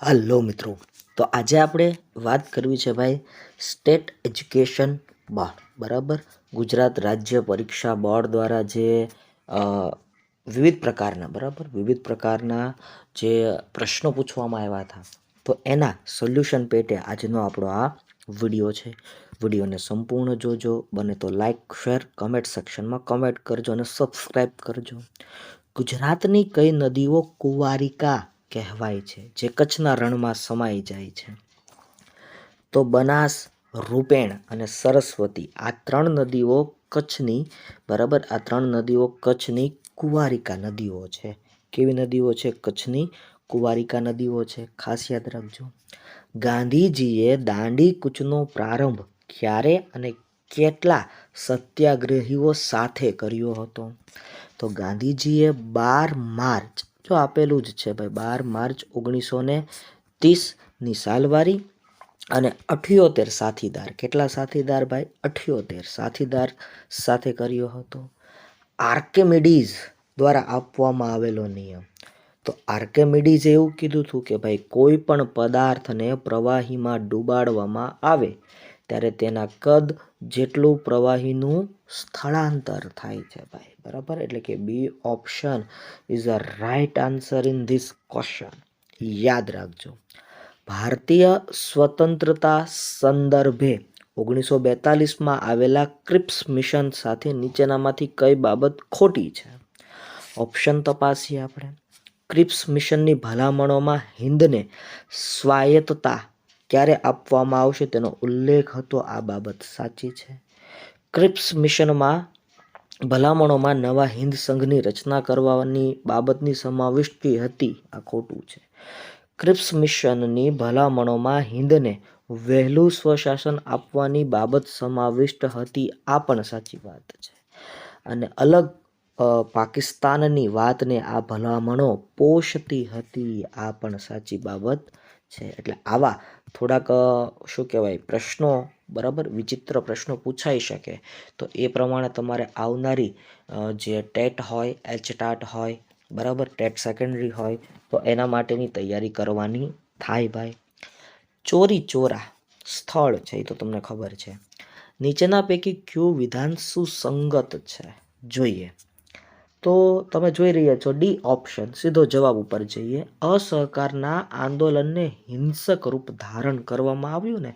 Hello મિત્રો, તો આજે આપણે વાત કરવી છે ભાઈ સ્ટેટ એજ્યુકેશન બોર્ડ. બરાબર, ગુજરાત રાજ્ય પરીક્ષા બોર્ડ દ્વારા જે અ, વિવિધ પ્રકારના જે પ્રશ્નો પૂછવામાં આવ્યા હતા, તો એના સોલ્યુશન પેટે આજનો આપણો આ વિડીયો છે. વિડીયોને સંપૂર્ણ જોજો, બને તો લાઈક, શેર, કમેન્ટ સેક્શનમાં કમેન્ટ કરજો અને સબસ્ક્રાઈબ કરજો. ગુજરાતની કઈ નદીઓ કુંવારિકા કહેવાય છે, જે કચ્છના રણમાં સમાઈ જાય છે? તો બનાસ, રૂપેણ અને સરસ્વતી આ ત્રણ નદીઓ કચ્છની કુંવારિકા નદીઓ છે. કેવી નદીઓ છે? કચ્છની કુંવારિકા નદીઓ છે. ખાસ યાદ રાખજો. ગાંધીજીએ દાંડી કૂચનો પ્રારંભ ક્યારે અને કેટલા સત્યાગ્રહીઓ સાથે કર્યો હતો? તો ગાંધીજીએ 12 માર્ચ, જો આપેલું જ છે ભાઈ, 12 માર્ચ 1930ની સાલવારી અને 78 સાથીદાર. કેટલા સાથીદાર ભાઈ? 78 સાથીદાર સાથે કર્યો હતો. આર્કિમિડીઝ દ્વારા આપવામાં આવેલો નિયમ. તો આર્કિમિડીઝે એવું કીધું હતું કે ભાઈ કોઈ પણ પદાર્થને પ્રવાહીમાં ડૂબાડવામાં આવે ત્યારે તેના કદ જેટલું પ્રવાહીનું સ્થળાંતર થાય છે ભાઈ. બરાબર, એટલે કે B option is a right answer in this question. યાદ રાખજો. ભારતીય સ્વતંત્રતા સંદર્ભે 1942માં આવેલા ક્રિપ્સ મિશન સાથે નીચેનામાંથી કઈ બાબત ખોટી છે? ઓપ્શન તપાસીએ આપણે. ક્રિપ્સ મિશનની ભલામણોમાં હિન્દને સ્વાયત્તતા ક્યારે આપવામાં આવશે તેનો ઉલ્લેખ હતો. આ બાબત સાચી છે. ક્રિપ્સ મિશનમાં ભલામણોમાં નવા હિન્દ સંઘની રચના કરવાની બાબતની સમાવિષ્ટ હતી. આ ખોટું છે. ક્રિપ્સ મિશનની ભલામણોમાં હિન્દને વહેલું સ્વશાસન આપવાની બાબત સમાવિષ્ટ હતી. આ પણ સાચી વાત છે. અને અલગ પાકિસ્તાનની વાતને આ ભલામણો પોષતી હતી. આ પણ સાચી બાબત છે. એટલે આવા થોડાક શું કહેવાય પ્રશ્નો, બરાબર, વિચિત્ર પ્રશ્નો પૂછાઈ શકે. તો એ પ્રમાણે તમારે આવનારી જે ટેટ હોય, એચટાટ હોય, બરાબર, ટેટ સેકન્ડરી હોય, તો એના માટેની તૈયારી કરવાની થાય ભાઈ. ચોરી ચોરા સ્થળ છે, એ તો તમને ખબર છે. નીચેના પૈકી કયું વિધાન સુસંગત છે? જોઈએ તો તમે જોઈ રહ્યા છો ડી ઓપ્શન. સીધો જવાબ ઉપર જઈએ. અસહકારના આંદોલનને હિંસક રૂપ ધારણ કરવામાં આવ્યું ને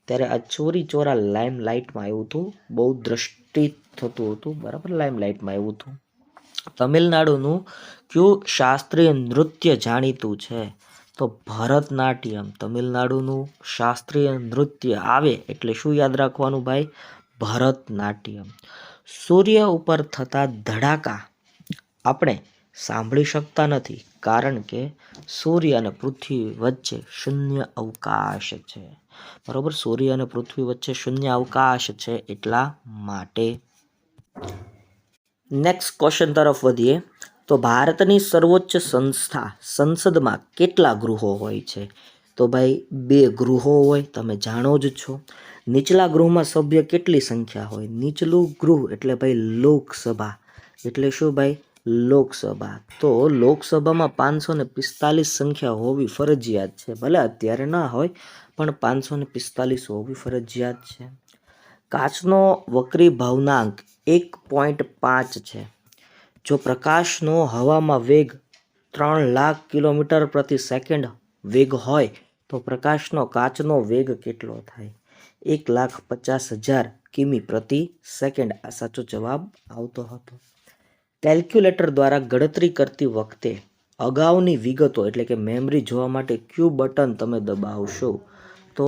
ત્યારે આ ચોરી ચોરા લાઇમ લાઇટમાં આવ્યું હતું. બહુ દ્રષ્ટિ થતું હતું, બરાબર, લાઇમ લાઇટમાં આવ્યું હતું. તમિલનાડુનું કયું શાસ્ત્રીય નૃત્ય જાણીતું છે? તો ભરતનાટ્યમ. તમિલનાડુનું શાસ્ત્રીય નૃત્ય આવે એટલે શું યાદ રાખવાનું ભાઈ? ભરતનાટ્યમ. સૂર્ય ઉપર થતા ધડાકા આપણે સાંભળી શકતા નથી, કારણ કે સૂર્ય અને પૃથ્વી વચ્ચે શૂન્ય અવકાશ છે. બરોબર, સૂર્ય અને પૃથ્વી વચ્ચે શૂન્ય અવકાશ છે એટલા માટે. નેક્સ્ટ ક્વેશ્ચન તરફ વધીએ તો ભારતની સર્વોચ્ચ સંસ્થા સંસદમાં કેટલા ગૃહો હોય છે? તો ભાઈ 2 ગૃહો હોય, તમે જાણો જ છો. નીચલા ગૃહમાં સભ્ય કેટલી સંખ્યા હોય? નીચલું ગૃહ એટલે ભાઈ લોકસભા. એટલે શું ભાઈ? લોકસભા. તો લોકસભામાં 545 સંખ્યા હોવી ફરજિયાત છે. ભલે અત્યારે ના હોય, પણ 545 હોવી ફરજિયાત છે. કાચનો વક્રી ભવનાંક 1.5 છે. જો પ્રકાશનો હવામાં વેગ 3 લાખ કિલોમીટર પ્રતિ સેકન્ડ વેગ હોય તો પ્રકાશનો કાચનો વેગ કેટલો થાય? 1,50,000 કિમી પ્રતિ સેકન્ડ. આ સાચો જવાબ આવતો હતો. કેલ્ક્યુલેટર દ્વારા ગણતરી કરતી વખતે અગાઉની વિગતો એટલે કે મેમરી જોવા માટે કયું બટન તમે દબાવશો? તો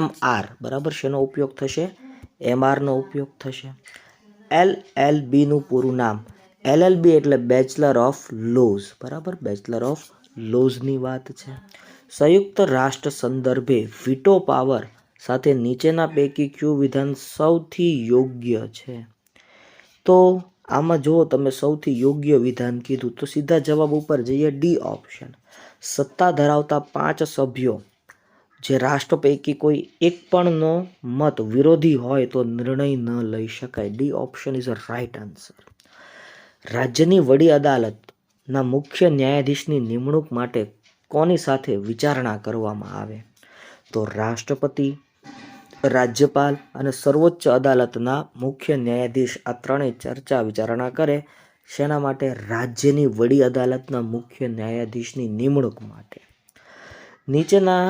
MR. બરાબર, શેનો ઉપયોગ થશે? MRનો ઉપયોગ થશે. LLBનું પૂરું નામ. LLB એટલે બેચલર ઓફ લોઝ. બરાબર, બેચલર ઓફ લોઝની વાત છે. સંયુક્ત રાષ્ટ્ર સંદર્ભે વીટો પાવર સાથે નીચેના પૈકી કયું વિધાન સૌથી યોગ્ય છે? તો આમાં જો તમે સૌથી યોગ્ય વિધાન કીધું તો સીધા જવાબ ઉપર જઈએ, ડી ઓપ્શન. સત્તા ધરાવતા 5 સભ્યો જે રાષ્ટ્ર પૈકી કોઈ એક પણનો મત વિરોધી હોય તો નિર્ણય ન લઈ શકાય. D option is a right answer. રાજ્યની વડી અદાલતના મુખ્ય ન્યાયાધીશની નિમણૂક માટે કોની સાથે વિચારણા કરવામાં આવે? તો રાષ્ટ્રપતિ, રાજ્યપાલ અને સર્વોચ્ચ અદાલતના મુખ્ય ન્યાયાધીશ આ ત્રણેય ચર્ચા વિચારણા કરે. શેના માટે? રાજ્યની વડી અદાલતના મુખ્ય ન્યાયાધીશની નિમણૂક માટે. નીચેના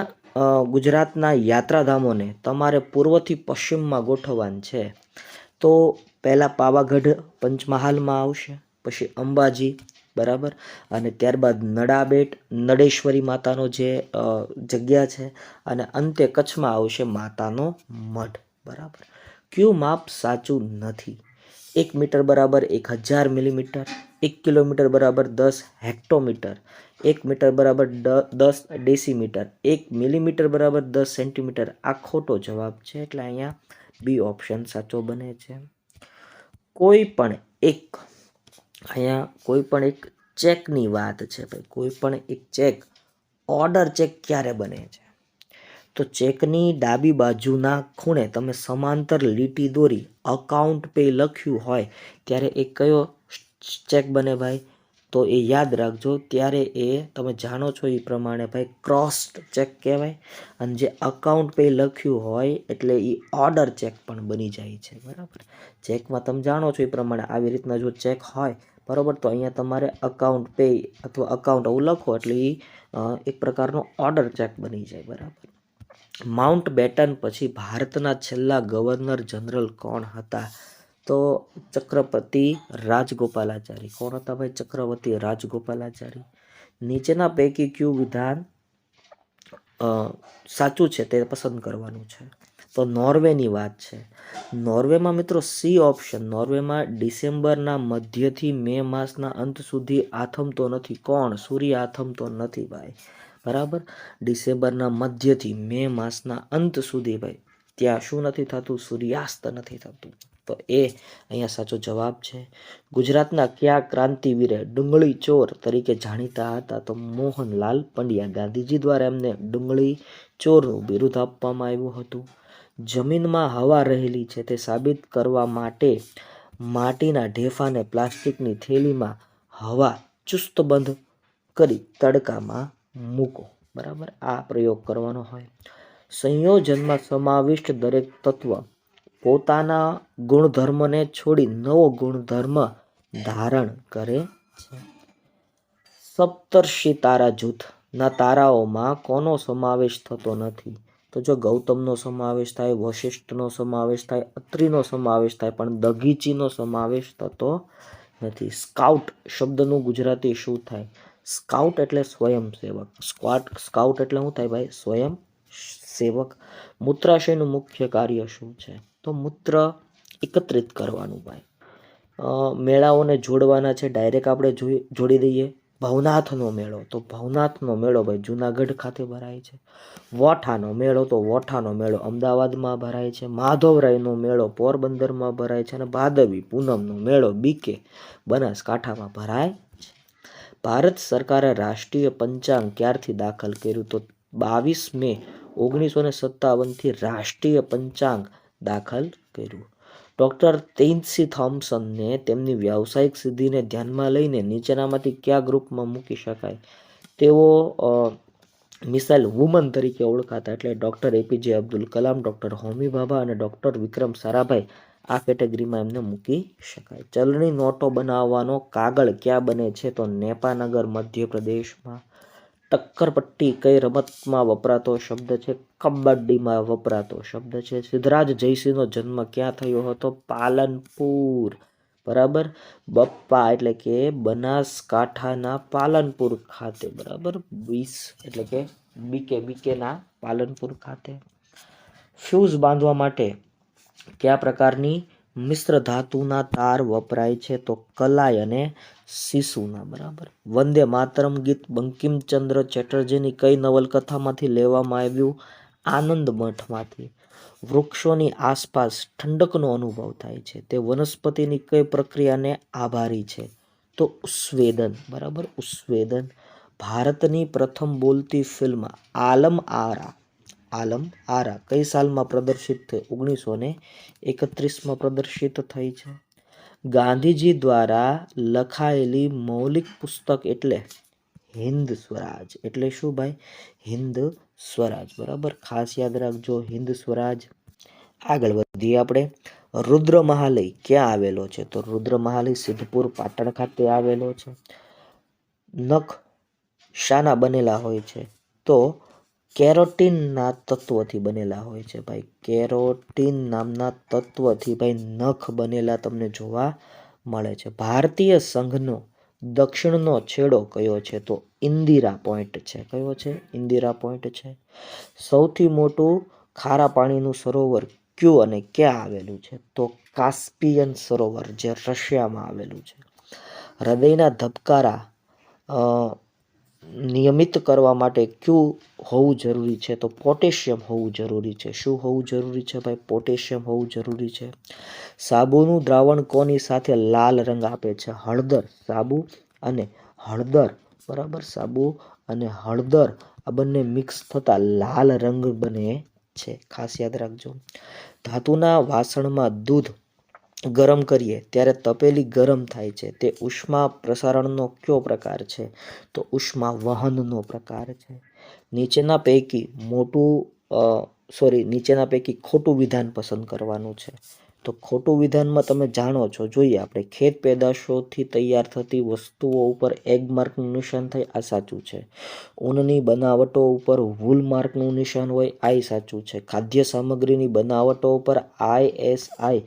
ગુજરાતના યાત્રાધામોને તમારે પૂર્વથી પશ્ચિમમાં ગોઠવવાનું છે. તો પહેલાં પાવાગઢ પંચમહાલમાં આવશે, પછી અંબાજી, બરાબર, અને ત્યારબાદ નડાબેટ નડેશ્વરી માતાનો જે જગ્યા છે, અને અંતે કચ્છમાં આવશે માતાનો મઢ, બરાબર. કયું માપ સાચું નથી? 1 મીટર બરાબર 1000 મિલીમીટર, 1 કિલોમીટર બરાબર 10 હેક્ટોમીટર, 1 મીટર બરાબર 10 ડેસીમીટર, 1 મિલીમીટર બરાબર 10 સેન્ટીમીટર. આ ખોટો જવાબ છે, એટલે અહીંયા બી ઓપ્શન સાચો બને છે. કોઈ પણ એક ચેકની વાત છે ભાઈ, કોઈ પણ એક ચેક, ઓર્ડર ચેક ક્યારે બને છે? તો ચેકની ડાબી બાજુના ખૂણે તમે સમાંતર લીટી દોરી અકાઉન્ટ પે લખ્યું હોય ત્યારે એ કયો ચેક બને ભાઈ? તો એ યાદ રાખજો, ત્યારે એ તમે જાણો છો એ પ્રમાણે ભાઈ ક્રોસ્ડ ચેક કહેવાય. અને જે અકાઉન્ટ પે લખ્યું હોય એટલે એ ઓર્ડર ચેક પણ બની જાય છે, બરાબર. ચેકમાં તમે જાણો છો એ પ્રમાણે આવી રીતના જો ચેક હોય, બરાબર, તો અહીંયા તમારે અકાઉન્ટ પે અથવા અકાઉન્ટ આવું લખો એટલે એ એક પ્રકારનો ઓર્ડર ચેક બની જાય, બરાબર. માઉન્ટ બેટન પછી ભારતના છેલ્લા ગવર્નર જનરલ કોણ હતા? તો ચક્રવર્તી રાજગોપાલાચારી. કોણ હતા ભાઈ? ચક્રવર્તી રાજગોપાલાચારી. નીચેના પૈકી કયું વિધાન સાચું છે તે પસંદ કરવાનું છે. તો નોર્વેની વાત છે. નોર્વેમાં મિત્રો સી ઓપ્શન, નોર્વેમાં ડિસેમ્બરના મધ્યથી મે માસના અંત સુધી આથમતો નથી. કોણ? સૂર્ય આથમતો નથી ભાઈ, બરાબર. ડિસેમ્બરના મધ્યથી મે માસના અંત સુધી ભાઈ ત્યાં શું નથી થતું? સૂર્યાસ્ત નથી થતું. તો એ અહીંયા સાચો જવાબ છે. ગુજરાતના કયા ક્રાંતિવીરે ડુંગળી ચોર તરીકે જાણીતા હતા? તો મોહનલાલ પંડ્યા. ગાંધીજી દ્વારા એમને ડુંગળી ચોરનું બિરુદ આપવામાં આવ્યું હતું. જમીનમાં હવા રહેલી છે તે સાબિત કરવા માટે માટીના ઢેફાને પ્લાસ્ટિકની થેલીમાં હવા ચુસ્તબંધ કરી તડકામાં મૂકો, બરાબર. આ પ્રયોગ કરવાનો હોય. સંયોજનમાં સમાવિષ્ટ દરેક તત્વ પોતાના ગુણધર્મને છોડી નવો ગુણધર્મ ધારણ કરે છે. સપ્તર્ષિ તારા જૂથના તારાઓમાં કોનો સમાવેશ થતો નથી? તો જો ગૌતમનો સમાવેશ થાય, વશિષ્ઠનો સમાવેશ થાય, અત્રિનો સમાવેશ થાય, પણ દઘીચીનો સમાવેશ થતો નથી. સ્કાઉટ શબ્દનું ગુજરાતી શું થાય? સ્કાઉટ એટલે સ્વયંસેવક. સ્કાઉટ એટલે શું થાય ભાઈ? સ્વયંસેવક. મૂત્રાશયનું મુખ્ય કાર્ય શું છે? તો મૂત્ર એકત્રિત કરવાનું ભાઈ. મેળાઓને જોડવાના છે, ડાયરેક્ટ આપણે જોડી દઈએ. ભવનાથનો મેળો, તો ભવનાથનો મેળો ભાઈ જુનાગઢ ખાતે ભરાય છે. વોઠાનો મેળો, તો વોઠાનો મેળો અમદાવાદમાં ભરાય છે. માધવરાયનો મેળો પોરબંદરમાં ભરાય છે. અને ભાદવી પૂનમનો મેળો બીકે બનાસકાંઠામાં ભરાય છે. ભારત સરકારે રાષ્ટ્રીય પંચાંગ ક્યારથી દાખલ કર્યું? તો 22 મે 1957થી રાષ્ટ્રીય પંચાંગ દાખલ કર્યું. ડૉક્ટર ટેન્સી થોમ્પસનને તેમની વ્યાવસાયિક સિદ્ધિને ધ્યાનમાં લઈને નીચેનામાંથી કયા ગ્રુપમાં મૂકી શકાય? તેઓ મિસાઇલ વુમન તરીકે ઓળખાતા, એટલે doctor APJ Abdul Kalam, doctor Homi Bhabha અને ડૉક્ટર વિક્રમ સારાભાઈ આ કેટેગરીમાં એમને મૂકી શકાય. ચલણી નોટો બનાવવાનો કાગળ ક્યાં બને છે? તો નેપાનગર મધ્યપ્રદેશમાં. ટક્કરપટ્ટી કઈ રમતમાં વપરાતો શબ્દ છે? કબડ્ડીમાં વપરાતો શબ્દ છે. સિદ્ધરાજ જયસિંહનો જન્મ ક્યાં થયો હતો? પાલનપુર, બરાબર. બપ્પા એટલે કે બનાસકાંઠાના પાલનપુર ખાતે, બરાબર. 20 એટલે કે બીકેના પાલનપુર ખાતે. ફ્યુઝ બાંધવા માટે કયા પ્રકારની મિશ્ર ધાતુના તાર વપરાય છે? તો કલાય અને શીશુના, બરાબર. વંદે માતરમ ગીત બંકિમચંદ્ર ચેટર્જીની કઈ નવલકથામાંથી લેવામાં આવ્યું? આનંદ મઠમાંથી. વૃક્ષોની આસપાસ ઠંડકનો અનુભવ થાય છે તે વનસ્પતિની કઈ પ્રક્રિયાને આભારી છે? તો ઉસ્વેદન, બરાબર. ઉસ્વેદન. ભારતની પ્રથમ બોલતી ફિલ્મ આલમ આરા કઈ સાલમાં પ્રદર્શિત થઈ? 1931માં પ્રદર્શિત થઈ છે. ગાંધીજી દ્વારા લખાયેલી મૌલિક પુસ્તક એટલે હિન્દ સ્વરાજ એટલે શું ભાઈ? હિન્દ સ્વરાજ. બરાબર, ખાસ યાદ રાખજો હિન્દ સ્વરાજ. આગળ વધીએ આપણે. રુદ્રમહાલય ક્યાં આવેલો છે? તો રુદ્રમહાલય સિદ્ધપુર પાટણ ખાતે આવેલો છે. નખ શાના બનેલા હોય છે? તો કેરોટીનના તત્વથી બનેલા હોય છે ભાઈ. કેરોટીન નામના તત્વથી ભાઈ નખ બનેલા તમને જોવા મળે છે. ભારતીય સંઘનો દક્ષિણનો છેડો કયો છે? તો ઇન્દિરા પોઈન્ટ છે. કયો છે? ઇન્દિરા પોઈન્ટ છે. સૌથી મોટું ખારા પાણીનું સરોવર કયું અને ક્યાં આવેલું છે? તો કાસ્પિયન સરોવર, જે રશિયામાં આવેલું છે. હૃદયના ધબકારા નિયમિત કરવા માટે કયું હોવું જરૂરી છે? તો પોટેશિયમ હોવું જરૂરી છે. શું હોવું જરૂરી છે ભાઈ? પોટેશિયમ હોવું જરૂરી છે. સાબુનું દ્રાવણ કોની સાથે લાલ રંગ આપે છે? હળદર. સાબુ અને હળદર, બરાબર, સાબુ અને હળદર આ બંને મિક્સ થતા લાલ રંગ બને છે. ખાસ યાદ રાખજો. ધાતુના વાસણમાં દૂધ ગરમ કરીએ ત્યારે તપેલી ગરમ થાય છે. તે ઉષ્મા પ્રસારણનો કયો પ્રકાર છે? તો ઉષ્મા વહનનો પ્રકાર છે. નીચેના પૈકી ખોટું વિધાન પસંદ કરવાનું છે. તો ખોટું વિધાનમાં તમે જાણો છો, જોઈએ આપણે. ખેત પેદાશોથી તૈયાર થતી વસ્તુઓ ઉપર એગ માર્કનું નિશાન થાય, આ સાચું છે. ઊનની બનાવટો ઉપર વૂલ માર્કનું નિશાન હોય, આ સાચું છે. ખાદ્ય સામગ્રીની બનાવટો ઉપર ISI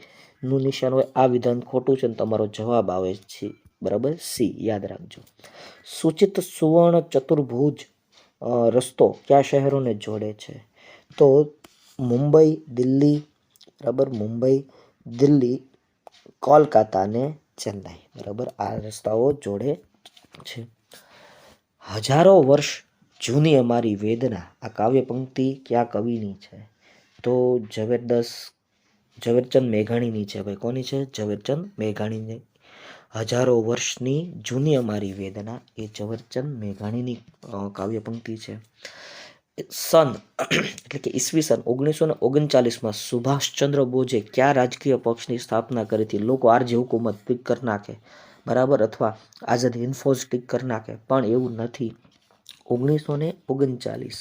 નું નિશાન હોય, આ વિધાન ખોટું છે. તમારો જવાબ આવે છે બરાબર સી. યાદ રાખજો. સૂચિત સુવર્ણ ચતુર્ભુજ રસ્તો કયા શહેરોને જોડે છે? તો મુંબઈ, દિલ્હી, બરાબર, મુંબઈ, દિલ્હી, કોલકાતા અને ચેન્નાઈ. બરાબર, આ રસ્તાઓ જોડે છે. હજારો વર્ષ જૂની અમારી વેદના આ કાવ્ય પંક્તિ કયા કવિની છે? તો ઝવેરચંદ મેઘાણીની છે ભાઈ. કોની છે? ઝવેરચંદ મેઘાણીની. હજારો વર્ષની જૂની અમારી વેદના એ ઝવેરચંદ મેઘાણીની કાવ્ય પંક્તિ છે. સન એટલે કે ઈસવીસન 1939માં સુભાષચંદ્ર બોઝે કયા રાજકીય પક્ષની સ્થાપના કરી હતી? લોકો આરજે હુકુમત ટીક કરી નાખે, બરાબર, અથવા આઝાદ હિન્દ ફૌજ ટીક કરી નાખે, પણ એવું નથી. 1939,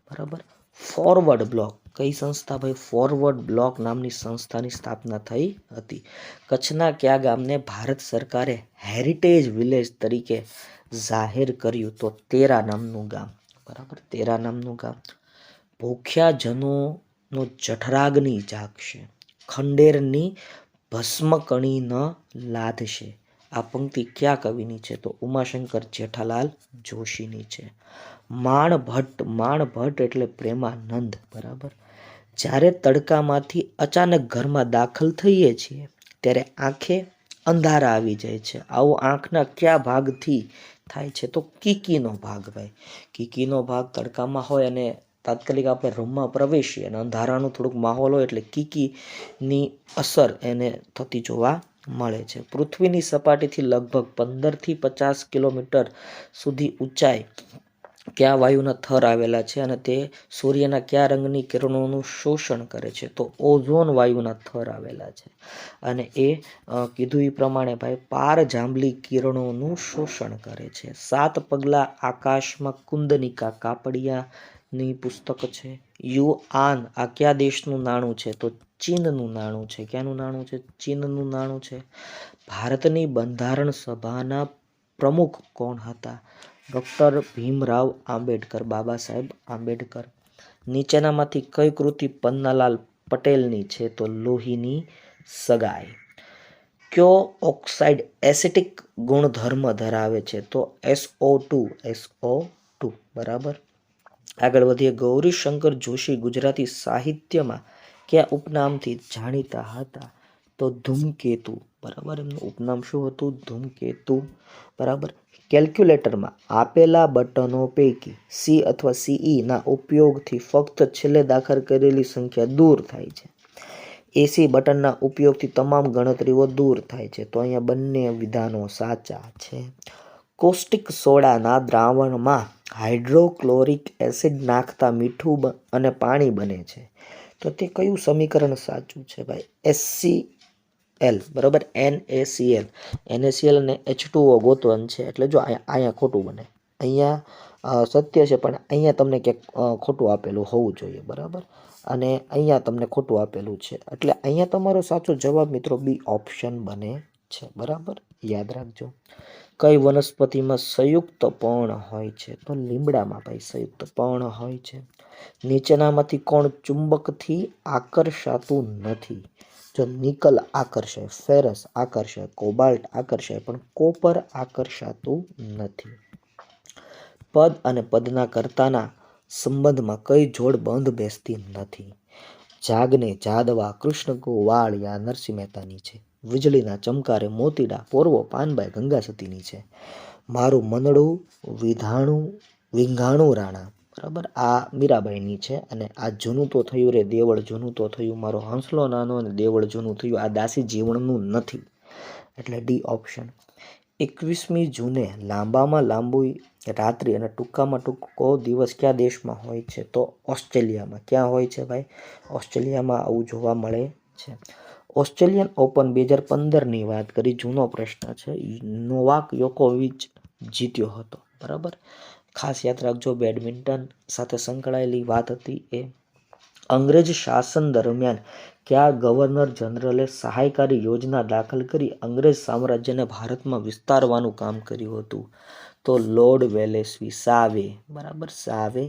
બરાબર. ફોરવર્ડ બ્લોક કઈ સંસ્થા ભાઈ? ફોરવર્ડ બ્લોક નામની સંસ્થાની સ્થાપના થઈ હતી. કચ્છના કયા ગામને ભારત સરકારે હેરિટેજ વિલેજ તરીકે જાહેર કર્યું? તો તેરા નામનું ગામ, બરાબર, તેરા નામનું ગામ. ભૂખ્યા જનોનો જઠરાગ્નિ જાગશે, ખંડેરની ભસ્મકણી ન લાધશે. આ પંક્તિ કયા કવિની છે? તો ઉમાશંકર જેઠાલાલ જોશીની છે. માણભટ્ટ એટલે પ્રેમાનંદ, બરાબર. જ્યારે તડકામાંથી અચાનક ઘરમાં દાખલ થઈએ છીએ ત્યારે આંખે અંધારા આવી જાય છે. આવું આંખના કયા ભાગથી થાય છે? તો કીકીનો ભાગ ભાઈ. કીકીનો ભાગ તડકામાં હોય અને તાત્કાલિક આપણે રૂમમાં પ્રવેશીએ અને અંધારાનું થોડુંક માહોલ હોય એટલે કીકીની અસર એને થતી જોવા મળે છે. પૃથ્વીની સપાટીથી લગભગ 15થી 50 કિલોમીટર સુધી ઊંચાઈ કયા વાયુના થર આવેલા છે અને તે સૂર્યના કયા રંગની કિરણોનું શોષણ કરે છે? તો ઓઝોન વાયુના થર આવેલા છે અને એ કીધું એ પ્રમાણે ભાઈ પાર જાંબલી કિરણોનું શોષણ કરે છે. 7 પગલા આકાશમાં કુંદનિકા કાપડિયાની પુસ્તક છે. યુઆન આ કયા દેશનું નાણું છે? તો ચીનનું નાણું છે. ક્યાંનું નાણું છે? ચીનનું નાણું છે. ભારતની બંધારણ સભાના પ્રમુખ કોણ હતા? ડૉક્ટર ભીમરાવ આંબેડકર, બાબા સાહેબ આંબેડકર. નીચેનામાંથી કઈ કૃતિ પન્નાલાલ પટેલની છે? તો લોહીની સગાઈ. કયો ઓક્સાઇડ એસિટિક ગુણધર્મ ધરાવે છે? તો SO2, બરાબર. આગળ વધીએ. ગૌરીશંકર જોશી ગુજરાતી સાહિત્યમાં કયા ઉપનામથી જાણીતા હતા? તો ધૂમકેતુ, બરાબર. એમનું ઉપનામ શું હતું? ધૂમકેતુ, બરાબર. કેલ્ક્યુલેટરમાં આપેલા બટનો પૈકી C અથવા CE ના ઉપયોગથી ફક્ત છેલ્લે દાખલ કરેલી સંખ્યા દૂર થાય છે. AC બટનના ઉપયોગથી તમામ ગણતરીઓ દૂર થાય છે. તો અહીંયા બંને વિધાનો સાચા છે. કોસ્ટિક સોડાના દ્રાવણમાં હાઇડ્રોક્લોરિક એસિડ નાખતા મીઠું અને પાણી બને છે. તો તે કયું સમીકરણ સાચું છે ભાઈ? HCl, બરાબર. NaCl અને H2O ગોતવાનું છે એટલે જો અહીંયા ખોટું બને. અહીંયા સત્ય છે, પણ અહીંયા તમને ક્યાંક ખોટું આપેલું હોવું જોઈએ, બરાબર. અને અહીંયા તમને ખોટું આપેલું છે, એટલે અહીંયા તમારો સાચો જવાબ મિત્રો બી ઓપ્શન બને છે, બરાબર. યાદ રાખજો. કઈ વનસ્પતિમાં સંયુક્ત પર્ણ હોય છે? તો લીમડામાં ભાઈ સંયુક્ત પર્ણ હોય છે. નીચેનામાંથી કોણ ચુંબકથી આકર્ષાતું નથી? જો નિકલ આકર્ષે, ફેરસ આકર્ષે, કોબાલ્ટ આકર્ષે, પણ કોપર આકર્ષાતું નથી. પદ અને પદના કર્તાના સંબંધમાં કઈ જોડ બંધ બેસતી નથી? જાગને જાદવા, કૃષ્ણ કો વાળિયા નરસિંહ મહેતાની છે. વીજળીના ચમકારે મોતીડા, પોરવો પાનબાઈ ગંગા સતીની છે. મારું મનડું વિંઘાણું રાણા, બરાબર, આ મીરાબાઈની છે. અને આ જૂનું તો થયું રે દેવળ જૂનું તો થયું, મારો હંસલો નાનો અને દેવળ જૂનું થયું, આ દાસી જીવણનું નથી, એટલે ડી ઓપ્શન. 21મી જૂને લાંબામાં લાંબી રાત્રિ અને ટૂંકામાં ટૂંકો દિવસ કયા દેશમાં હોય છે? તો ઓસ્ટ્રેલિયામાં. ક્યાં હોય છે ભાઈ? ઓસ્ટ્રેલિયામાં આવું જોવા મળે છે. ઓસ્ટ્રેલિયન ઓપન 2015ની વાત કરી, જૂનો પ્રશ્ન છે. નોવાક યોકોવિચ જીત્યો હતો, બરાબર. ખાસ યાદ રાખજો, બેડમિન્ટન સાથે સંકળાયેલી વાત હતી એ. અંગ્રેજ શાસન દરમિયાન કયા ગવર્નર જનરલે સહાયકારી યોજના દાખલ કરી અંગ્રેજ સામ્રાજ્યને ભારતમાં વિસ્તારવાનું કામ કર્યું હતું? તો લોર્ડ વેલેસ્લી, સાવે, બરાબર, સાવે.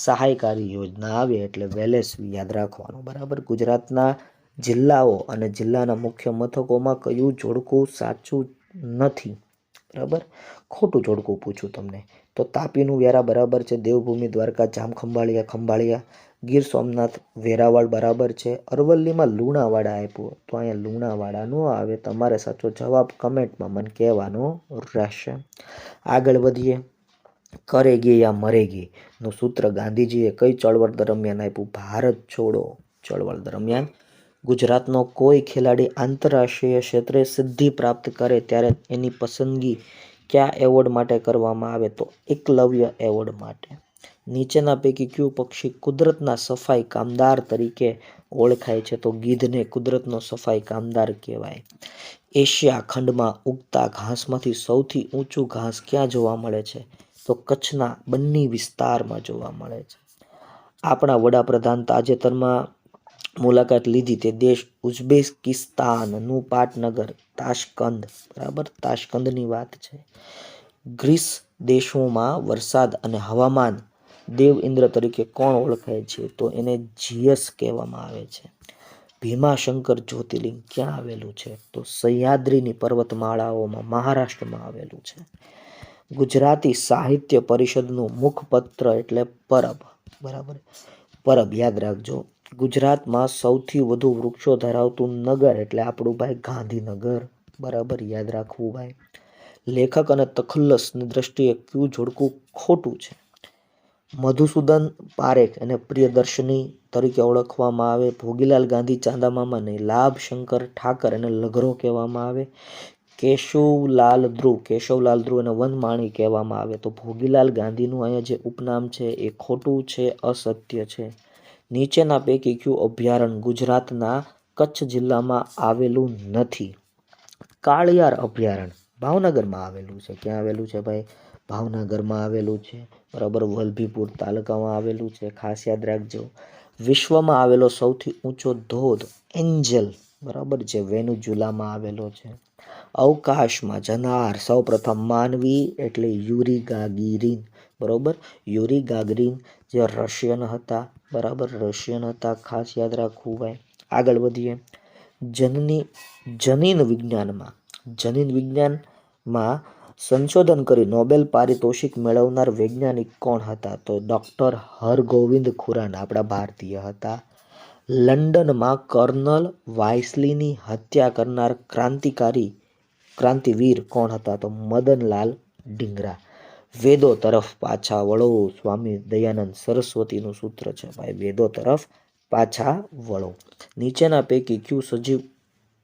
સહાયકારી યોજના આવે એટલે વેલેસ્લી યાદ રાખવાનું, બરાબર. ગુજરાતના જિલ્લાઓ અને જિલ્લાના મુખ્ય મથકોમાં કયું જોડકું સાચું નથી? બરાબર, ખોટું જોડકું પૂછું તમને. તો તાપીનું વ્યારા બરાબર છે, દેવભૂમિ દ્વારકા ખંભાળિયા, ગીર સોમનાથ વેરાવળ બરાબર છે. અરવલ્લીમાં લુણાવાડા આપ્યું, તો અહીંયા લુણાવાડા નો આવે. તમારે સાચો જવાબ કમેન્ટમાં મને કહેવાનો રહેશે. આગળ વધીએ. કરેગી યા મરેગી નું સૂત્ર ગાંધીજીએ કઈ ચળવળ દરમિયાન આપ્યું? ભારત છોડો ચળવળ દરમિયાન. ગુજરાતનો કોઈ ખેલાડી આંતરરાષ્ટ્રીય ક્ષેત્રે સિદ્ધિ પ્રાપ્ત કરે ત્યારે એની પસંદગી કયા એવોર્ડ માટે કરવામાં આવે? તો એકલવ્ય એવોર્ડ માટે. નીચેના પૈકી કયું પક્ષી કુદરતના સફાઈ કામદાર તરીકે ઓળખાય છે? તો ગીધને કુદરતનો સફાઈ કામદાર કહેવાય. એશિયા ખંડમાં ઉગતા ઘાસમાંથી સૌથી ઊંચું ઘાસ ક્યાં જોવા મળે છે? તો કચ્છના બન્ની વિસ્તારમાં જોવા મળે છે. આપણા વડાપ્રધાન તાજેતરમાં મુલાકાત લીધી તે દેશ ઉઝબેકિસ્તાનનું પાટનગર તાશ્કંદ, બરાબર, તાશ્કંદની વાત છે. ગ્રીસ દેશોમાં વરસાદ અને હવામાન દેવ ઇન્દ્ર તરીકે કોણ ઓળખાય છે? તો એને જીયસ કહેવામાં આવે છે. ભીમાશંકર જ્યોતિર્લિંગ ક્યાં આવેલું છે? તો સહ્યાદ્રીની પર્વતમાળાઓમાં મહારાષ્ટ્રમાં આવેલું છે. ગુજરાતી સાહિત્ય પરિષદનું મુખપત્ર એટલે પરબ, બરાબર. પરબ યાદ રાખજો. ગુજરાતમાં સૌથી વધુ વૃક્ષો ધરાવતું નગર એટલે આપણું ભાઈ ગાંધીનગર, બરાબર, યાદ રાખવું ભાઈ. લેખક અને તખલ્લુસની દ્રષ્ટિએ કયું જોડકું ખોટું છે? મધુસૂદન પારેખ અને પ્રિયદર્શની તરીકે ઓળખવામાં આવે. ભોગીલાલ ગાંધી ચાંદામામાને લાભ શંકર ઠાકર અને લઘરો કહેવામાં આવે. કેશવલાલ ધ્રુવ અને વનમાળી કહેવામાં આવે. તો ભોગીલાલ ગાંધીનું અહીંયા જે ઉપનામ છે એ ખોટું છે, અસત્ય છે. નીચેના પૈકી કયું અભયારણ્ય ગુજરાતના કચ્છ જિલ્લામાં આવેલું નથી? કાળિયાર અભયારણ્ય ભાવનગરમાં આવેલું છે. ક્યાં આવેલું છે ભાઈ? ભાવનગરમાં આવેલું છે, બરાબર. વલભીપુર તાલુકામાં આવેલું છે, ખાસ યાદ રાખજો. વિશ્વમાં આવેલો સૌથી ઊંચો ધોધ એન્જલ, બરાબર, જે વેનેઝુએલામાં આવેલો છે. અવકાશમાં જનાર સૌપ્રથમ માનવી એટલે યુરી ગાગરીન, બરાબર. યુરી ગાગરીન જે રશિયન હતા, બરાબર, રશિયન હતા, ખાસ યાદ રાખવું ભાઈ. આગળ વધીએ. જનીન વિજ્ઞાનમાં સંશોધન કરી નોબેલ પારિતોષિક મેળવનાર વૈજ્ઞાનિક કોણ હતા? તો ડોક્ટર હરગોવિંદ ખુરાના, આપણા ભારતીય હતા. લંડનમાં કર્નલ વાયસલીની હત્યા કરનાર ક્રાંતિવીર કોણ હતા? તો મદનલાલ ડીંગરા. વેદો તરફ પાછા વળો, સ્વામી દયાનંદ સરસ્વતીનું સૂત્ર છે ભાઈ, વેદો તરફ પાછા વળો. નીચેના પૈકી કયું સજીવ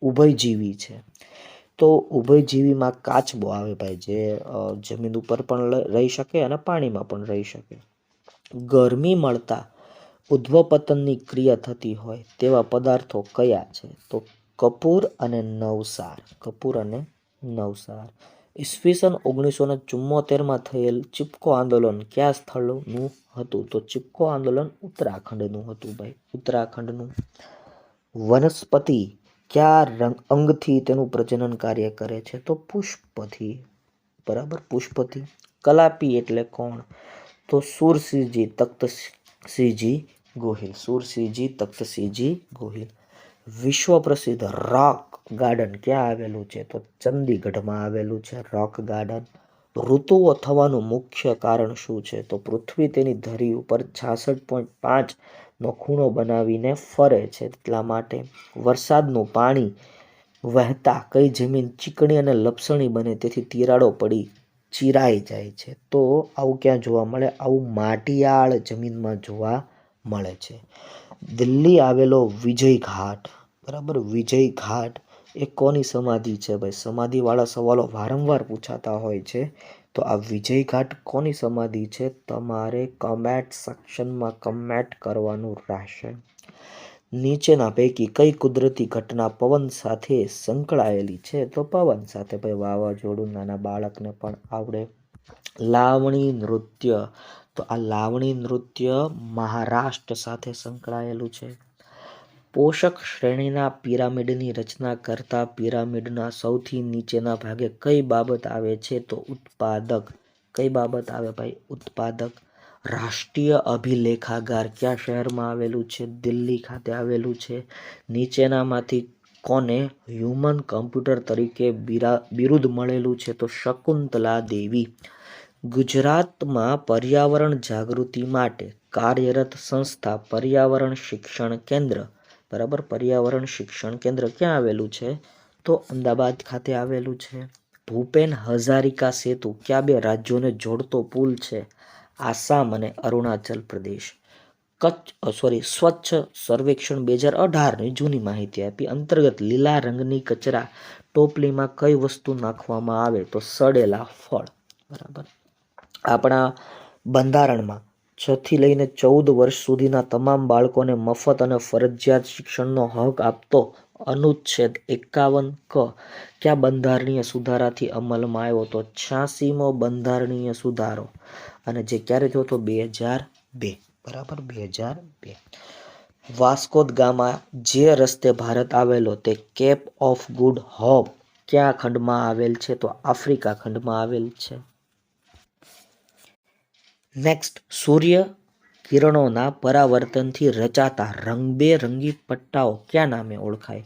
ઉભયજીવી છે? તો ઉભયજીવીમાં કાચબો આવે ભાઈ, જે જમીન ઉપર પણ રહી શકે અને પાણીમાં પણ રહી શકે. ગરમી મળતા ઉદ્ધવપતનની ક્રિયા થતી હોય તેવા પદાર્થો કયા છે? તો કપૂર અને નવસાર, કપૂર અને નવસાર. ઈસવીસન 1974માં થયેલ ચિપકો આંદોલન કયા સ્થળનું હતું? તો ચિપકો આંદોલન ઉત્તરાખંડનું હતું ભાઈ, ઉત્તરાખંડનું. વનસ્પતિ કયા અંગથી તેનું પ્રજનન કાર્ય કરે છે? તો પુષ્પથી, બરાબર, પુષ્પથી. કલાપી એટલે કોણ? તો સુરસિંહજી તખ્તસિંહજી ગોહિલ, સુરસિંહજી તખ્તસિંહજી ગોહિલ. વિશ્વ પ્રસિદ્ધ રોક ગાર્ડન ક્યાં આવેલું છે? તો ચંદીગઢમાં આવેલું છે રોક ગાર્ડન. ઋતુઓ થવાનું મુખ્ય કારણ શું છે? તો પૃથ્વી તેની ધરી ઉપર 66.5નો ખૂણો બનાવીને ફરે છે, એટલા માટે. વરસાદનું પાણી વહેતા કઈ જમીન ચીકણી અને લપસણી બને, તેથી તિરાડો પડી ચીરાઈ જાય છે? તો આવું ક્યાં જોવા મળે? આવું માટીયાળ જમીનમાં જોવા મળે છે. દિલ્હી આવેલો વિજય ઘાટ, બરાબર, વિજય ઘાટ એ કોની સમાધિ છે ભાઈ? સમાધિવાળા સવાલો વારંવાર પૂછાતા હોય છે. તો આ વિજય ઘાટ કોની સમાધિ છે? તમારે કમેન્ટ સેક્શનમાં કમેન્ટ કરવાનું રહેશે. નીચેના પૈકી કઈ કુદરતી ઘટના પવન સાથે સંકળાયેલી છે? તો પવન સાથે ભાઈ, વાવાઝોડું નાના બાળકને પણ આવડે. લાવણી નૃત્ય, તો આ લાવણી નૃત્ય મહારાષ્ટ્ર સાથે સંકળાયેલું છે. પોષક શ્રેણીના પિરામિડની રચના કરતા પિરામિડના સૌથી નીચેના ભાગે કઈ બાબત આવે છે? તો ઉત્પાદક. કઈ બાબત આવે ભાઈ? ઉત્પાદક. રાષ્ટ્રીય અભિલેખાગાર કયા શહેરમાં આવેલું છે? દિલ્હી ખાતે આવેલું છે. નીચેનામાંથી કોને હ્યુમન કમ્પ્યુટર તરીકે બિરુદ મળેલું છે? તો શકુંતલા દેવી. ગુજરાતમાં પર્યાવરણ જાગૃતિ માટે કાર્યરત સંસ્થા પર્યાવરણ શિક્ષણ કેન્દ્ર, બરાબર, પર્યાવરણ શિક્ષણ કેન્દ્ર ક્યાં આવેલું છે? તો અમદાવાદ ખાતે આવેલું છે. ભૂપેન હજારિકા સેતુ કયા બે રાજ્યોને જોડતો પુલ છે? આસામ અને અરુણાચલ પ્રદેશ. સ્વચ્છ સર્વેક્ષણ 2018ની જૂની માહિતી આપી. અંતર્ગત લીલા રંગની કચરા ટોપલીમાં કઈ વસ્તુ નાખવામાં આવે? તો સડેલા ફળ, બરાબર. આપણા બંધારણમાં 6 થી લઈને 14 વર્ષ સુધીના તમામ બાળકોને મફત અને ફરજિયાત શિક્ષણનો હક આપતો અનુચ્છેદ 51 ક કયા બંધારણીય સુધારાથી અમલમાં આવ્યો? તો 86મો બંધારણીય સુધારો. અને જે ક્યારે થયો? તો 2002, બરાબર, 2002. વાસ્કો દ ગામા જે રસ્તે ભારત આવેલો તે કેપ ઓફ ગુડ હોપ કયા ખંડમાં આવેલ છે? તો આફ્રિકા ખંડમાં આવેલ છે. નેક્સ્ટ, સૂર્ય કિરણોના પરાવર્તનથી રચાતા રંગબેરંગી પટ્ટાઓ કયા નામે ઓળખાય?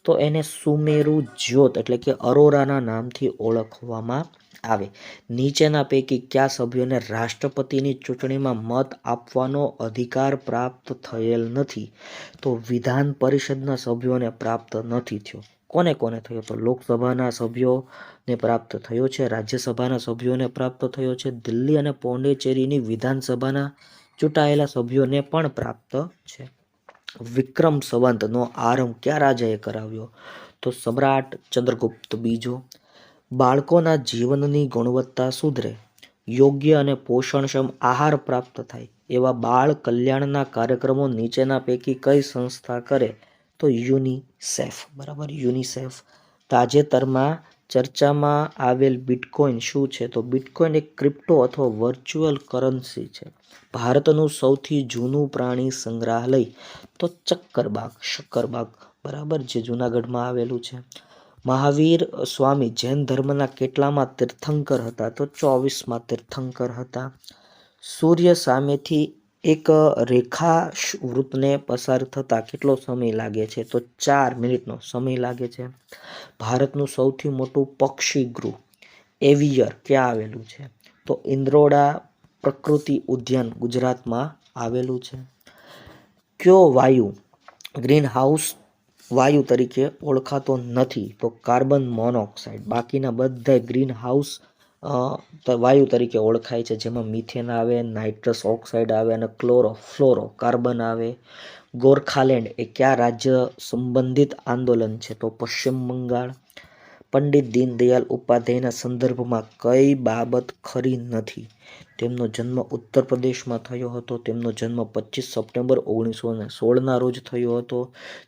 તો એને સુમેરુ જ્યોત એટલે કે અરોરાના નામથી ઓળખવામાં આવે. નીચેના પૈકી કયા સભ્યોને રાષ્ટ્રપતિની ચૂંટણીમાં મત આપવાનો અધિકાર પ્રાપ્ત થયેલ નથી? તો વિધાન પરિષદના સભ્યોને પ્રાપ્ત નથી થયો. કોને કોને થયો? તો લોકસભાના સભ્યોને પ્રાપ્ત થયો છે, રાજ્યસભાના સભ્યોને પ્રાપ્ત થયો છે, દિલ્હી અને પોંડિચેરીની વિધાનસભાના ચૂંટાયેલા સભ્યોને પણ પ્રાપ્ત છે. વિક્રમ સંવતનો આરંભ કયા રાજાએ કરાવ્યો? તો સમ્રાટ ચંદ્રગુપ્ત બીજો. બાળકોના જીવનની ગુણવત્તા સુધરે, યોગ્ય અને પોષણક્ષમ આહાર પ્રાપ્ત થાય એવા બાળ કલ્યાણના કાર્યક્રમો નીચેના પૈકી કઈ સંસ્થા કરે? તો યુનિસેફ, બરાબર, યુનિસેફ. તાજેતરમાં ચર્ચામાં આવેલ બિટકોઇન શું છે? તો બિટકોઇન એક ક્રિપ્ટો અથવા વર્ચ્યુઅલ કરન્સી છે. ભારતનું સૌથી જૂનું પ્રાણી સંગ્રહાલય? તો શક્કરબાગ, બરાબર, જે જૂનાગઢમાં આવેલું છે. મહાવીર સ્વામી જૈન ધર્મના કેટલામાં તીર્થંકર હતા? તો 24મા તીર્થંકર હતા. સૂર્ય સામેથી એક રેખા વૃત્તને પસાર થતા કેટલો સમય લાગે છે? તો 4 મિનિટનો સમય લાગે છે. ભારતનું સૌથી મોટું પક્ષીગૃહ એવિયર ક્યાં આવેલું છે? તો ઇન્દ્રોડા પ્રકૃતિ ઉદ્યાન ગુજરાતમાં આવેલું છે. કયો વાયુ ગ્રીનહાઉસ વાયુ તરીકે ઓળખાતો નથી? તો કાર્બન મોનોક્સાઇડ. બાકીના બધા ગ્રીનહાઉસ વાયુ તરીકે ઓળખાય છે, જેમાં મિથેન આવે, નાઇટ્રસ ઓક્સાઇડ આવે અને ફ્લોરો કાર્બન આવે. ગોરખાલેન્ડ એ કયા રાજ્ય સંબંધિત આંદોલન છે? તો પશ્ચિમ બંગાળ. પંડિત દીનદયાળ ઉપાધ્યાયના સંદર્ભમાં કઈ બાબત ખરી નથી? તેમનો જન્મ ઉત્તર પ્રદેશમાં થયો હતો. તેમનો જન્મ 25 સપ્ટેમ્બર 1916ના રોજ થયો હતો.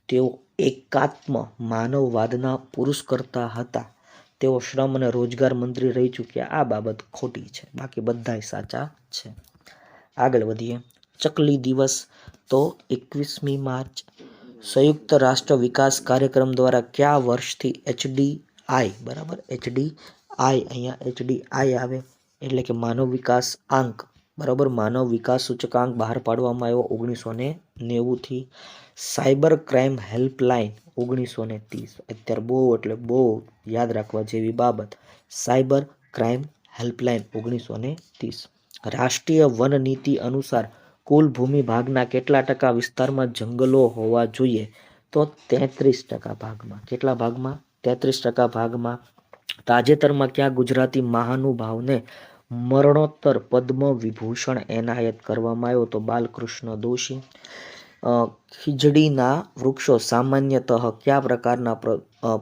તેઓ એકાત્મ માનવવાદના પુરસ્કર્તા હતા. તેઓ શ્રમ અને રોજગાર મંત્રી રહી ચૂક્યા. આ બાબત ખોટી છે, બાકી બધાય સાચા છે. આગળ વધીએ. ચકલી દિવસ તો 21મી માર્ચ. સંયુક્ત રાષ્ટ્ર વિકાસ કાર્યક્રમ દ્વારા કયા વર્ષથી HDI, બરાબર, HDI, અહીંયા HDI આવે એટલે કે માનવ વિકાસ આંક, બરાબર, માનવ વિકાસ સૂચકાંક બહાર પાડવામાં આવ્યો 1990થી. Cyber crime helpline 1930. અત્યારે બહુ એટલે બહુ યાદ રાખવા જેવી બાબત, સાયબર ક્રાઇમ હેલ્પલાઇન 1930. રાષ્ટ્રીય વન નીતિ અનુસાર કુલ ભૂમિ ભાગના કેટલા ટકા વિસ્તારમાં જંગલો હોવા જોઈએ? તો 33% ભાગમાં. કેટલા ભાગમાં? 33% ભાગમાં. તાજેતરમાં કયા ગુજરાતી મહાનુભાવને મરણોત્તર પદ્મ વિભૂષણ એનાયત કરવામાં આવ્યો? તો બાલકૃષ્ણ દોશી. ખીજડીના વૃક્ષો સામાન્યતઃ કયા પ્રકારના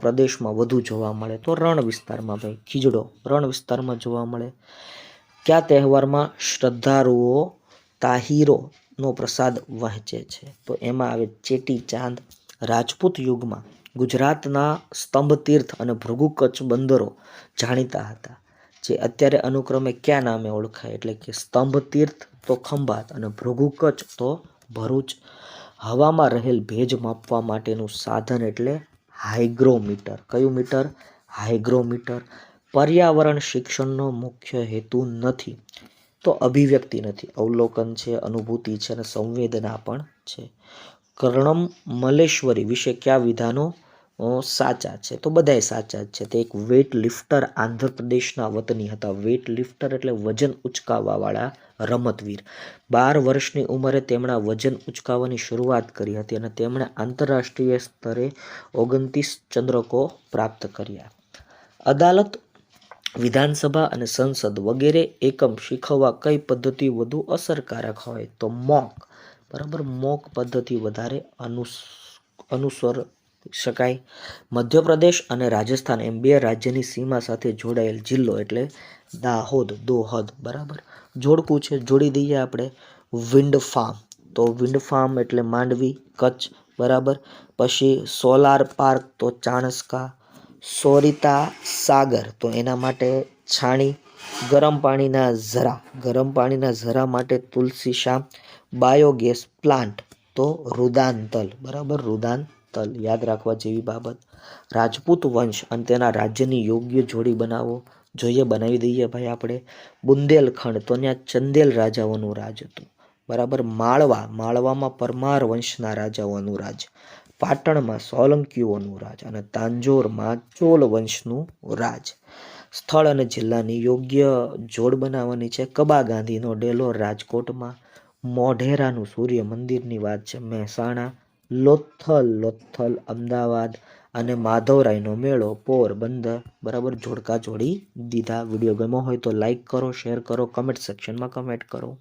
પ્રદેશમાં વધુ જોવા મળે? તો રણ વિસ્તારમાં. ભાઈ, ખીજડો રણ વિસ્તારમાં જોવા મળે. કયા તહેવારમાં શ્રદ્ધાળુઓ તાહીરોનો પ્રસાદ વહેંચે છે? તો એમાં આવે ચેટી ચાંદ. રાજપૂત યુગમાં ગુજરાતના સ્તંભ તીર્થ અને ભૃગુ કચ્છ બંદરો જાણીતા હતા, જે અત્યારે અનુક્રમે કયા નામે ઓળખાય? એટલે કે સ્તંભ તીર્થ તો ખંભાત અને ભૃગુ કચ્છ તો ભરૂચ. હવામાં રહેલ ભેજ માપવા માટેનું સાધન એટલે હાઇગ્રોમીટર. કયું મીટર? હાઇગ્રોમીટર. પર્યાવરણ શિક્ષણનો મુખ્ય હેતુ નથી? તો અભિવ્યક્તિ નથી, અવલોકન છે, અનુભૂતિ છે અને સંવેદના પણ છે. કર્ણમ મલેશ્વરી વિશે કયા વિધાનો સાચા છે? તો બધાય સાચા જ છે. તે એક વેઇટ લિફ્ટર આંધ્રપ્રદેશના વતની હતા. વેઇટ લિફ્ટર એટલે વજન ઉચકાવવાવાળા રમતવીર. 12 વર્ષની ઉંમરે તેમણે વજન ઉચકાવવાની શરૂઆત કરી હતી અને તેમણે આંતરરાષ્ટ્રીય સ્તરે 29 ચંદ્રકો પ્રાપ્ત કર્યા. અદાલત, વિધાનસભા અને સંસદ વગેરે એકમ શીખવવા કઈ પદ્ધતિ વધુ અસરકારક હોય? તો મોક, બરાબર, મોક પદ્ધતિ વધારે અનુસર શકાય. મધ્યપ્રદેશ અને રાજસ્થાન એમ બે રાજ્યની સીમા સાથે જોડાયેલ જિલ્લો એટલે દાહોદ, દોહદ, બરાબર. જોડકું છે, જોડી દઈએ આપણે. વિન્ડ ફાર્મ, તો વિન્ડ ફાર્મ એટલે માંડવી, કચ્છ, બરાબર. પછી સોલાર પાર્ક તો ચાણસ્કા. સોરિતા સાગર તો એના માટે છાણી. ગરમ પાણીના ઝરા માટે તુલસી શ્યામ. બાયોગેસ પ્લાન્ટ તો રુદાંતલ, બરાબર, રુદાંતલ. યાદ રાખવા જેવી બાબત. રાજપૂત વંશ અને તેના રાજ્યની યોગ્ય જોડી બનાવો. જોઈએ, બનાવી દઈએ ભાઈ આપણે. બુંદેલખંડ તો ત્યાં ચંદેલ રાજાઓનું રાજ હતું, બરાબર. માળવામાં પરમાર વંશના રાજાઓનું રાજ. પાટણમાં સોલંકીઓનું રાજ અને તાંજોરમાં ચોલ વંશનું રાજ. સ્થળ અને જિલ્લાની યોગ્ય જોડ બનાવવાની છે. કબા ગાંધીનો ડેલો રાજકોટમાં. મોઢેરાનું સૂર્ય મંદિરની વાત છે મહેસાણા. લોથલ અમદાવાદ અને માધવરાયનો મેળો પોરબંદર, બરાબર. જોડકા જોડી દીધા. વિડીયો ગમ્યો હોય તો લાઈક કરો, શેર કરો, કમેન્ટ સેક્શનમાં કમેન્ટ કરો.